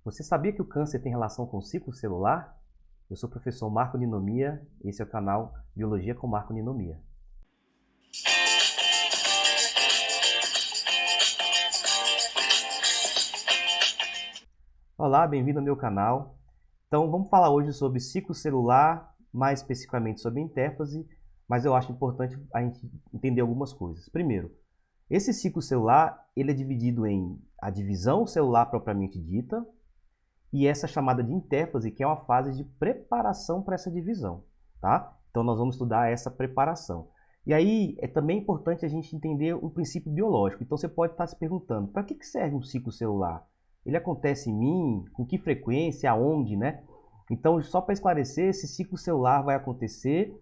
Você sabia que o câncer tem relação com o ciclo celular? Eu sou o professor Marco Ninomiya e esse é o canal Biologia com Marco Ninomiya. Olá, bem-vindo ao meu canal. Então vamos falar hoje sobre ciclo celular, mais especificamente sobre intérfase, mas eu acho importante a gente entender algumas coisas. Primeiro, esse ciclo celular ele é dividido em a divisão celular propriamente dita, e essa chamada de intérfase, que é uma fase de preparação para essa divisão, tá? Então nós vamos estudar essa preparação. E aí é também importante a gente entender um princípio biológico. Então você pode estar se perguntando, para que serve um ciclo celular? Ele acontece em mim? Com que frequência? Aonde, né? Então, só para esclarecer, esse ciclo celular vai acontecer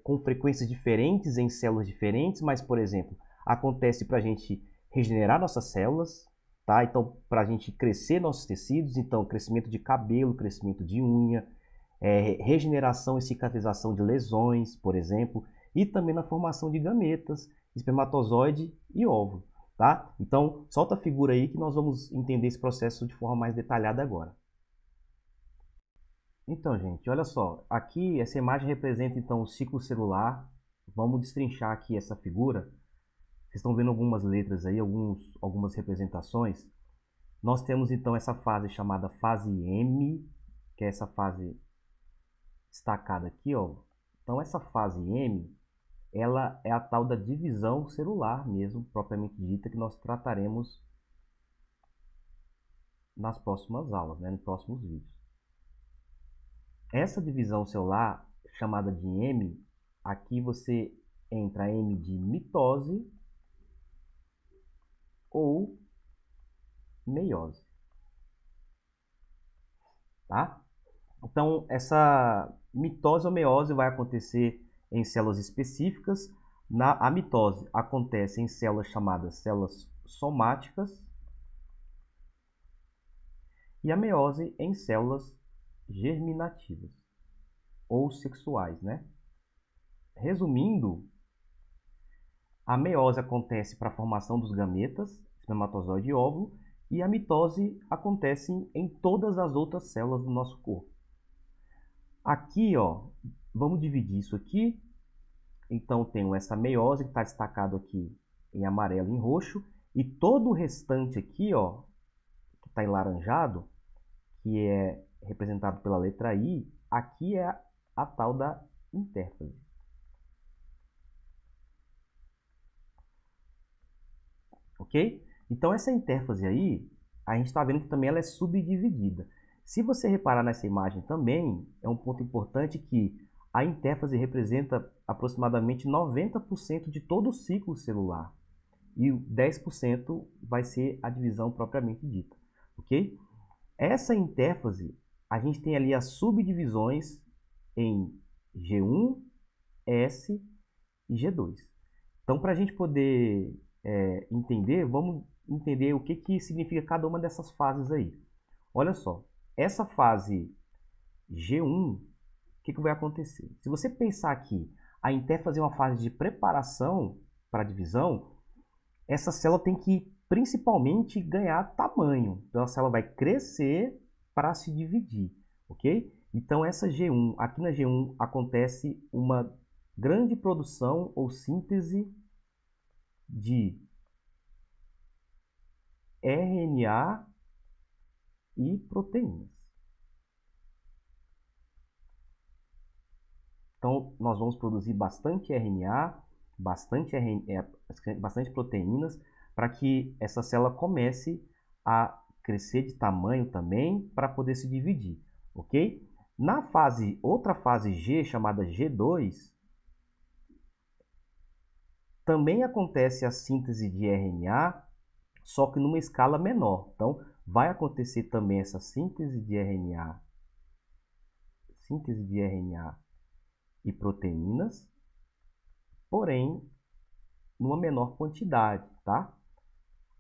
com frequências diferentes em células diferentes, mas, por exemplo, acontece para a gente regenerar nossas células, tá? Então, para a gente crescer nossos tecidos, então, crescimento de cabelo, crescimento de unha, regeneração e cicatrização de lesões, por exemplo, e também na formação de gametas, espermatozoide e óvulo, tá? Então, solta a figura aí que nós vamos entender esse processo de forma mais detalhada agora. Então, gente, olha só, aqui essa imagem representa então o ciclo celular. Vamos destrinchar aqui essa figura. Vocês estão vendo algumas letras aí, algumas representações. Nós temos então essa fase chamada fase M, que é essa fase destacada aqui, ó. Então essa fase M, ela é a tal da divisão celular mesmo, propriamente dita, que nós trataremos nas próximas aulas, né, nos próximos vídeos. Essa divisão celular, chamada de M, aqui você entra M de mitose ou meiose, tá? Então, essa mitose ou meiose vai acontecer em células específicas. A mitose acontece em células chamadas células somáticas e a meiose em células germinativas ou sexuais, né? Resumindo, a meiose acontece para a formação dos gametas, espermatozoide e óvulo, e a mitose acontece em todas as outras células do nosso corpo. Aqui, ó, vamos dividir isso aqui. Então, tenho essa meiose que está destacado aqui em amarelo e em roxo, e todo o restante aqui, ó, que está em laranjado, que é representado pela letra I, aqui é a tal da intérfase. Ok? Então, essa intérfase aí, a gente está vendo que também ela é subdividida. Se você reparar nessa imagem também, é um ponto importante que a intérfase representa aproximadamente 90% de todo o ciclo celular. E 10% vai ser a divisão propriamente dita. Ok? Essa intérfase, a gente tem ali as subdivisões em G1, S e G2. Então, para a gente poder entender, vamos entender o que significa cada uma dessas fases aí. Olha só, essa fase G1, o que vai acontecer? Se você pensar aqui, a intérfase é uma fase de preparação para a divisão, essa célula tem que principalmente ganhar tamanho. Então a célula vai crescer para se dividir, ok? Então essa G1, aqui na G1 acontece uma grande produção ou síntese de RNA e proteínas. Então, nós vamos produzir bastante RNA, bastante proteínas, para que essa célula comece a crescer de tamanho também, para poder se dividir, ok? Na outra fase G, chamada G2, também acontece a síntese de RNA, só que numa escala menor. Então, vai acontecer também essa síntese de RNA e proteínas, porém, numa menor quantidade, tá?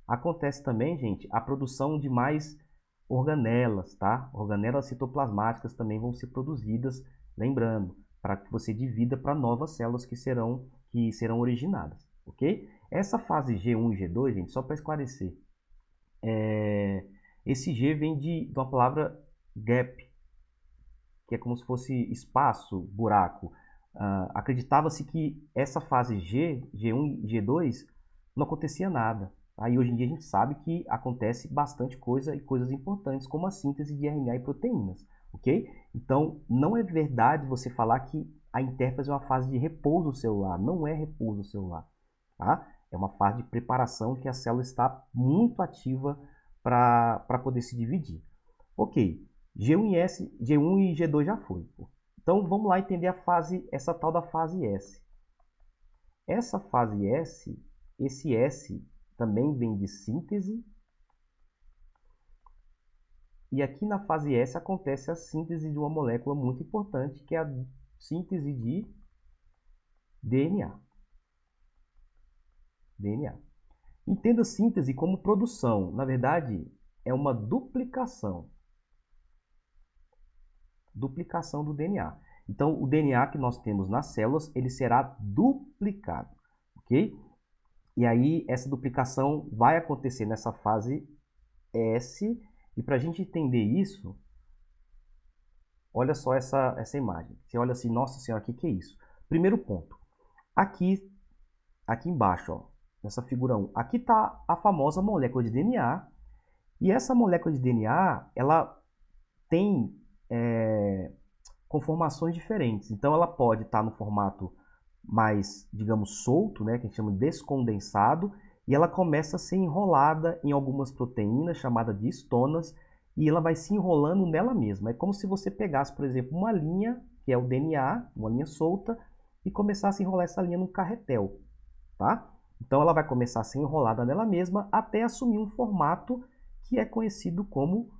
Acontece também, gente, a produção de mais organelas, tá? Organelas citoplasmáticas também vão ser produzidas, lembrando, para que você divida para novas células que serão originadas, ok? Essa fase G1 e G2, gente, só para esclarecer, Esse G vem de uma palavra gap, que é como se fosse espaço, buraco. Acreditava-se que essa fase G, G1 e G2, não acontecia nada. Aí hoje em dia a gente sabe que acontece bastante coisa e coisas importantes, como a síntese de RNA e proteínas, ok? Então, não é verdade você falar que a intérfase é uma fase de repouso celular. Não é repouso celular, tá? É uma fase de preparação que a célula está muito ativa para poder se dividir. Ok, G1 e G2 já foi. Então, vamos lá entender a fase, essa tal da fase S. Essa fase S, esse S também vem de síntese. E aqui na fase S acontece a síntese de uma molécula muito importante, que é a síntese de DNA. Entenda síntese como produção. Na verdade, é uma duplicação. Duplicação do DNA. Então, o DNA que nós temos nas células, ele será duplicado, ok? E aí, essa duplicação vai acontecer nessa fase S. E para a gente entender isso, olha só essa imagem. Você olha assim, nossa senhora, o que é isso? Primeiro ponto. Aqui embaixo, ó, nessa figura 1, aqui está a famosa molécula de DNA. E essa molécula de DNA, ela tem conformações diferentes. Então, ela pode estar no formato mais, digamos, solto, né, que a gente chama de descondensado, e ela começa a ser enrolada em algumas proteínas, chamadas de histonas, e ela vai se enrolando nela mesma. É como se você pegasse, por exemplo, uma linha, que é o DNA, uma linha solta, e começasse a enrolar essa linha num carretel, tá? Então, ela vai começar a ser enrolada nela mesma até assumir um formato que é conhecido como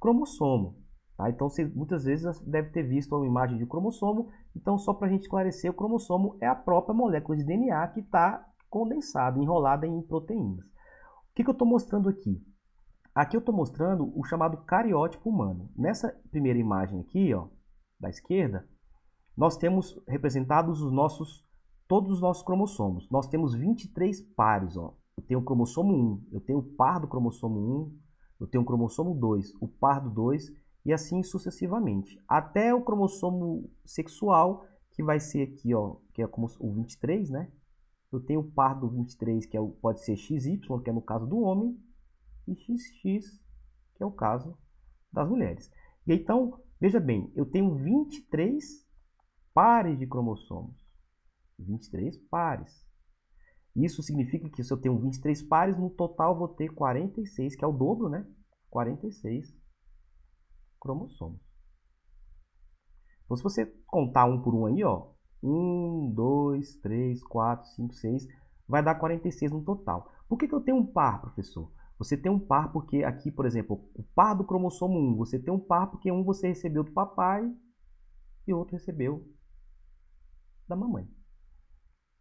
cromossomo. Tá? Então, você muitas vezes deve ter visto uma imagem de cromossomo. Então, só para a gente esclarecer, o cromossomo é a própria molécula de DNA que está condensada, enrolada em proteínas. O que eu estou mostrando aqui? Aqui eu estou mostrando o chamado cariótipo humano. Nessa primeira imagem aqui, ó, da esquerda, nós temos representados todos os nossos cromossomos. Nós temos 23 pares. Ó. Eu tenho o cromossomo 1, eu tenho o par do cromossomo 1, eu tenho o cromossomo 2, o par do 2, e assim sucessivamente. Até o cromossomo sexual, que vai ser aqui, ó, que é como o 23, né? Eu tenho o par do 23, que pode ser XY, que é no caso do homem, e XX, que é o caso das mulheres. E então, veja bem, eu tenho 23 pares de cromossomos. 23 pares. Isso significa que se eu tenho 23 pares, no total vou ter 46, que é o dobro, né? 46 cromossomos. Então, se você contar um por um aí, ó, 1, 2, 3, 4, 5, 6, vai dar 46 no total. Por que eu tenho um par, professor? Você tem um par porque aqui, por exemplo, o par do cromossomo 1, você tem um par porque um você recebeu do papai e outro recebeu da mamãe.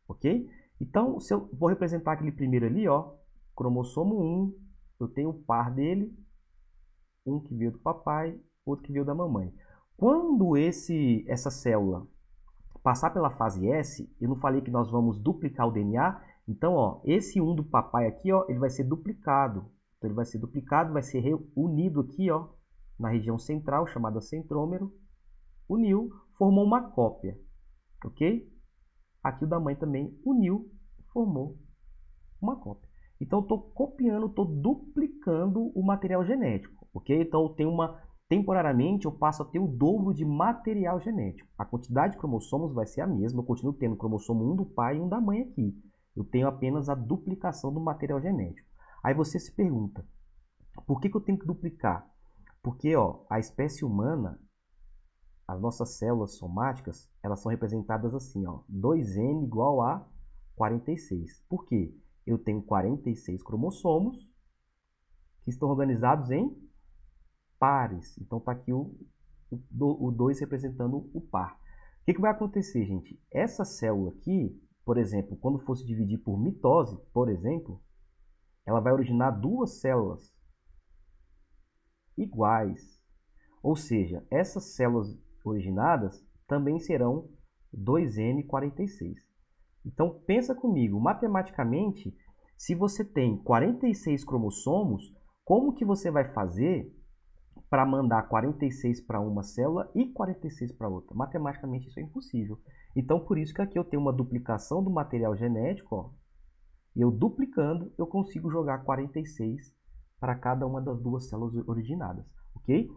Ok? Então, se eu vou representar aquele primeiro ali, ó, cromossomo 1, eu tenho o par dele, um que veio do papai, outro que veio da mamãe. Quando essa célula passar pela fase S, eu não falei que nós vamos duplicar o DNA, então, ó, esse 1 do papai aqui, ó, ele vai ser duplicado. Então, ele vai ser duplicado, vai ser unido aqui, ó, na região central, chamada centrômero, uniu, formou uma cópia, ok? Aqui o da mãe também uniu, formou uma cópia. Então, eu estou copiando, estou duplicando o material genético, ok? Então, eu tenho temporariamente, eu passo a ter o dobro de material genético. A quantidade de cromossomos vai ser a mesma, eu continuo tendo cromossomo 1 do pai e um da mãe aqui. Eu tenho apenas a duplicação do material genético. Aí você se pergunta, por que eu tenho que duplicar? Porque ó, a espécie humana, as nossas células somáticas, elas são representadas assim, ó, 2N igual a 46. Por quê? Eu tenho 46 cromossomos que estão organizados em pares. Então está aqui o 2 representando o par. O que vai acontecer, gente? Essa célula aqui, por exemplo, quando fosse dividir por mitose, por exemplo, ela vai originar duas células iguais. Ou seja, essas células originadas também serão 2N46. Então, pensa comigo, matematicamente, se você tem 46 cromossomos, Como que você vai fazer para mandar 46 para uma célula e 46 para outra? Matematicamente isso é impossível. Então, por isso que aqui eu tenho uma duplicação do material genético, ó, e eu duplicando, eu consigo jogar 46 para cada uma das duas células originadas, ok?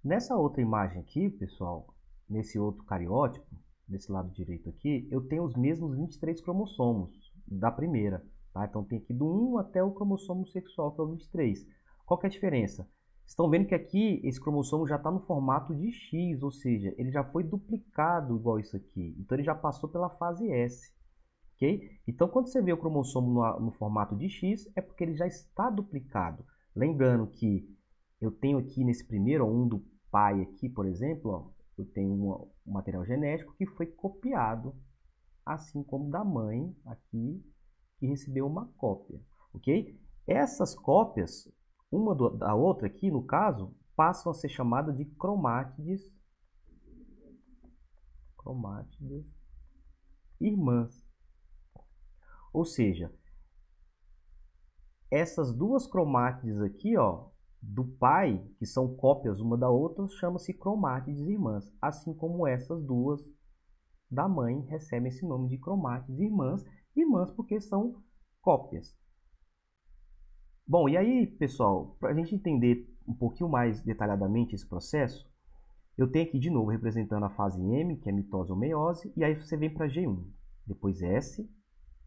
Nessa outra imagem aqui, pessoal, nesse outro cariótipo, desse lado direito aqui, eu tenho os mesmos 23 cromossomos da primeira, tá? Então tem aqui do 1 até o cromossomo sexual, que é o 23. Qual que é a diferença? Estão vendo que aqui esse cromossomo já está no formato de X, ou seja, ele já foi duplicado igual isso aqui. Então ele já passou pela fase S. Okay? Então, quando você vê o cromossomo no formato de X, é porque ele já está duplicado. Lembrando que eu tenho aqui nesse primeiro, um do pai aqui, por exemplo, ó, eu tenho um material genético que foi copiado, assim como da mãe aqui, que recebeu uma cópia. Ok? Essas cópias, uma da outra aqui, no caso, passam a ser chamadas de cromátides irmãs. Ou seja, essas duas cromátides aqui, ó, do pai, que são cópias uma da outra, chama-se cromátides irmãs. Assim como essas duas da mãe recebem esse nome de cromátides irmãs. Irmãs porque são cópias. Bom, e aí, pessoal, para a gente entender um pouquinho mais detalhadamente esse processo, eu tenho aqui de novo representando a fase M, que é mitose ou meiose, e aí você vem para G1, depois S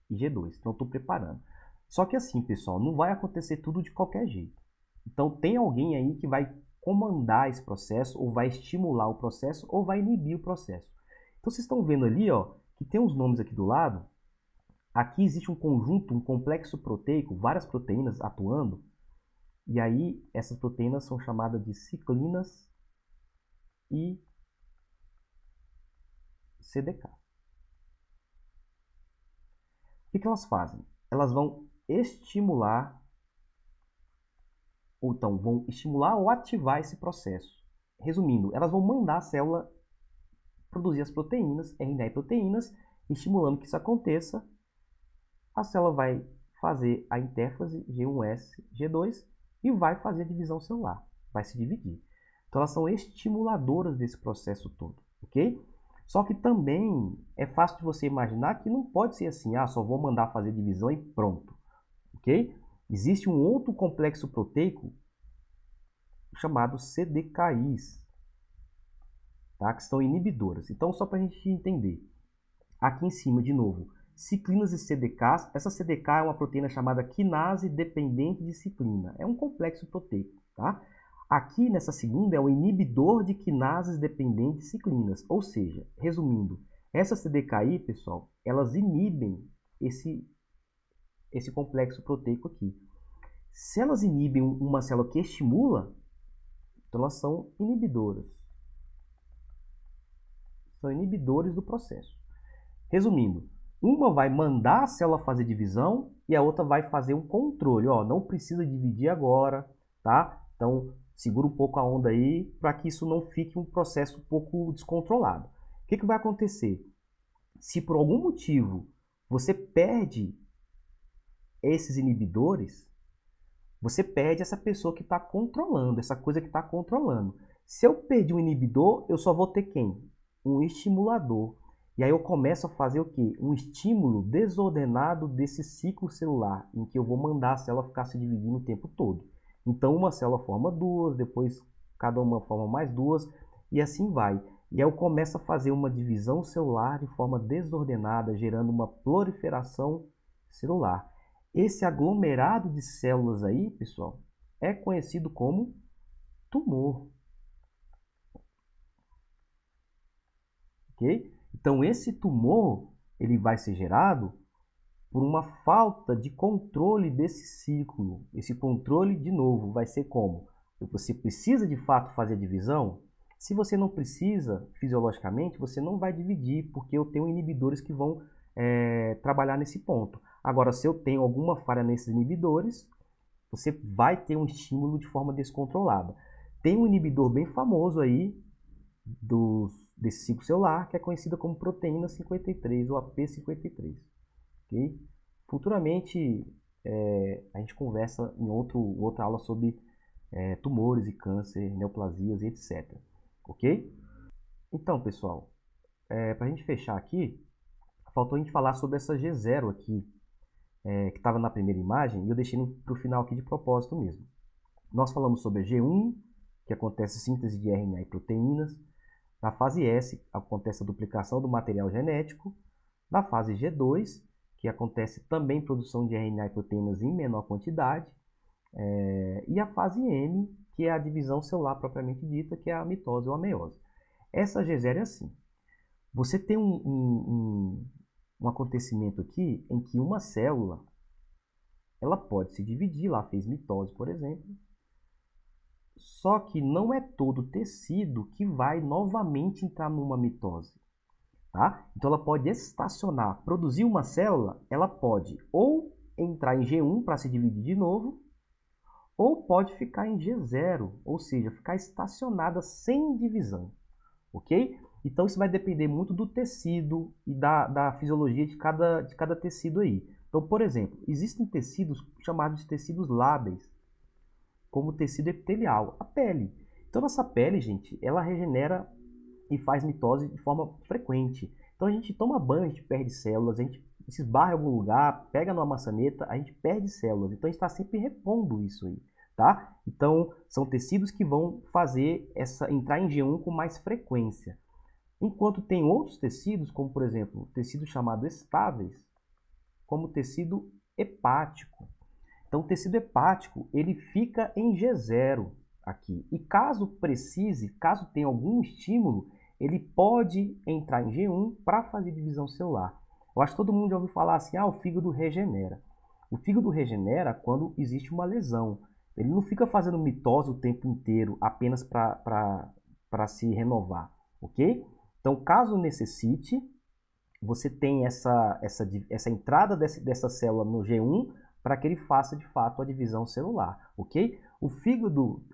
e G2. Então, estou preparando. Só que assim, pessoal, não vai acontecer tudo de qualquer jeito. Então, tem alguém aí que vai comandar esse processo, ou vai estimular o processo, ou vai inibir o processo. Então, vocês estão vendo ali, ó, que tem uns nomes aqui do lado. Aqui existe um conjunto, um complexo proteico, várias proteínas atuando. E aí, essas proteínas são chamadas de ciclinas e CDK. O que elas fazem? Elas vão estimular, ou então vão estimular ou ativar esse processo. Resumindo, elas vão mandar a célula produzir as proteínas, RNA e proteínas, estimulando que isso aconteça. A célula vai fazer a intérfase G1S, G2 e vai fazer a divisão celular, vai se dividir. Então elas são estimuladoras desse processo todo, ok? Só que também é fácil de você imaginar que não pode ser assim, só vou mandar fazer divisão e pronto, ok? Existe um outro complexo proteico chamado CDKIs, tá? Que são inibidoras. Então, só para a gente entender, aqui em cima, de novo, ciclinas e CDKs. Essa CDK é uma proteína chamada quinase dependente de ciclina. É um complexo proteico, tá? Aqui nessa segunda é o inibidor de quinases dependentes de ciclinas. Ou seja, resumindo, essa CDKI, pessoal, elas inibem esse complexo proteico aqui. Se elas inibem uma célula que estimula, então elas são inibidoras. São inibidores do processo. Resumindo, uma vai mandar a célula fazer divisão e a outra vai fazer um controle. Ó, não precisa dividir agora, tá? Então, segura um pouco a onda aí para que isso não fique um processo um pouco descontrolado. O que vai acontecer? Se por algum motivo você perde esses inibidores, você perde essa pessoa que está controlando, essa coisa que está controlando. Se eu perdi um inibidor, eu só vou ter quem? Um estimulador. E aí eu começo a fazer o quê? Um estímulo desordenado desse ciclo celular, em que eu vou mandar a célula ficar se dividindo o tempo todo. Então uma célula forma duas, depois cada uma forma mais duas, e assim vai. E aí eu começo a fazer uma divisão celular de forma desordenada, gerando uma proliferação celular. Esse aglomerado de células aí, pessoal, é conhecido como tumor. Ok? Então, esse tumor ele vai ser gerado por uma falta de controle desse ciclo. Esse controle, de novo, vai ser como? Você precisa de fato fazer a divisão? Se você não precisa, fisiologicamente, você não vai dividir, porque eu tenho inibidores que vão trabalhar nesse ponto. Agora, se eu tenho alguma falha nesses inibidores, você vai ter um estímulo de forma descontrolada. Tem um inibidor bem famoso aí, desse ciclo celular, que é conhecida como proteína 53 ou AP53. Okay? Futuramente a gente conversa em outra aula sobre tumores e câncer, neoplasias e etc. Ok? Então, pessoal, para a gente fechar aqui, faltou a gente falar sobre essa G0 aqui, que estava na primeira imagem, e eu deixei para o final aqui de propósito mesmo. Nós falamos sobre a G1, que acontece síntese de RNA e proteínas. Na fase S, acontece a duplicação do material genético. Na fase G2, que acontece também produção de RNA e proteínas em menor quantidade. E a fase M, que é a divisão celular propriamente dita, que é a mitose ou a meiose. Essa G0 é assim. Você tem um acontecimento aqui em que uma célula ela pode se dividir, lá fez mitose, por exemplo, só que não é todo tecido que vai novamente entrar numa mitose. Tá? Então ela pode estacionar, produzir uma célula, ela pode ou entrar em G1 para se dividir de novo, ou pode ficar em G0, ou seja, ficar estacionada sem divisão. Ok? Então isso vai depender muito do tecido e da fisiologia de cada tecido aí. Então, por exemplo, existem tecidos chamados de tecidos lábeis, como o tecido epitelial, a pele. Então, nossa pele, gente, ela regenera e faz mitose de forma frequente. Então, a gente toma banho, a gente perde células, a gente se esbarra em algum lugar, pega numa maçaneta, a gente perde células. Então, a gente está sempre repondo isso aí, tá? Então, são tecidos que vão fazer entrar em G1 com mais frequência. Enquanto tem outros tecidos, como, por exemplo, tecidos chamados estáveis, como o tecido hepático. Então, o tecido hepático, ele fica em G0 aqui. E caso precise, caso tenha algum estímulo, ele pode entrar em G1 para fazer divisão celular. Eu acho que todo mundo já ouviu falar assim, o fígado regenera. O fígado regenera quando existe uma lesão. Ele não fica fazendo mitose o tempo inteiro apenas para se renovar, ok? Então, caso necessite, você tem essa entrada dessa célula no G1 para que ele faça, de fato, a divisão celular, ok? O fígado,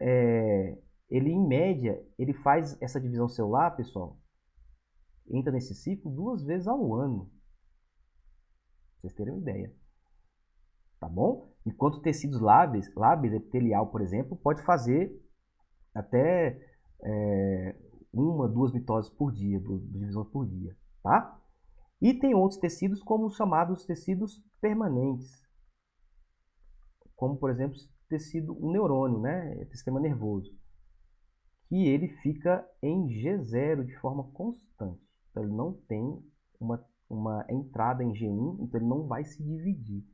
ele em média, ele faz essa divisão celular, pessoal, entra nesse ciclo 2 vezes ao ano. Pra vocês terem uma ideia. Tá bom? Enquanto tecidos lábeis, epitelial, por exemplo, pode fazer até 1, 2 mitoses por dia, 2 divisões por dia, tá? E tem outros tecidos como os chamados tecidos permanentes, como, por exemplo, um neurônio, né? Sistema nervoso, que ele fica em G0 de forma constante. Então, ele não tem uma entrada em G1, então ele não vai se dividir,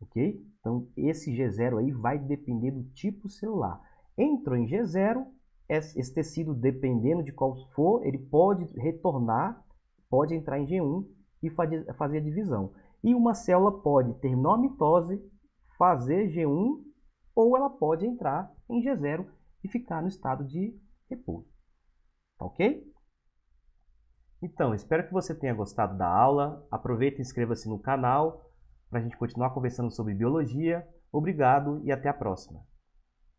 ok? Então, esse G0 aí vai depender do tipo celular. Entrou em G0, esse tecido, dependendo de qual for, ele pode retornar, pode entrar em G1 e fazer a divisão. E uma célula pode terminar a mitose, fazer G1, ou ela pode entrar em G0 e ficar no estado de repouso. Tá ok? Então, espero que você tenha gostado da aula. Aproveite e inscreva-se no canal para a gente continuar conversando sobre biologia. Obrigado e até a próxima.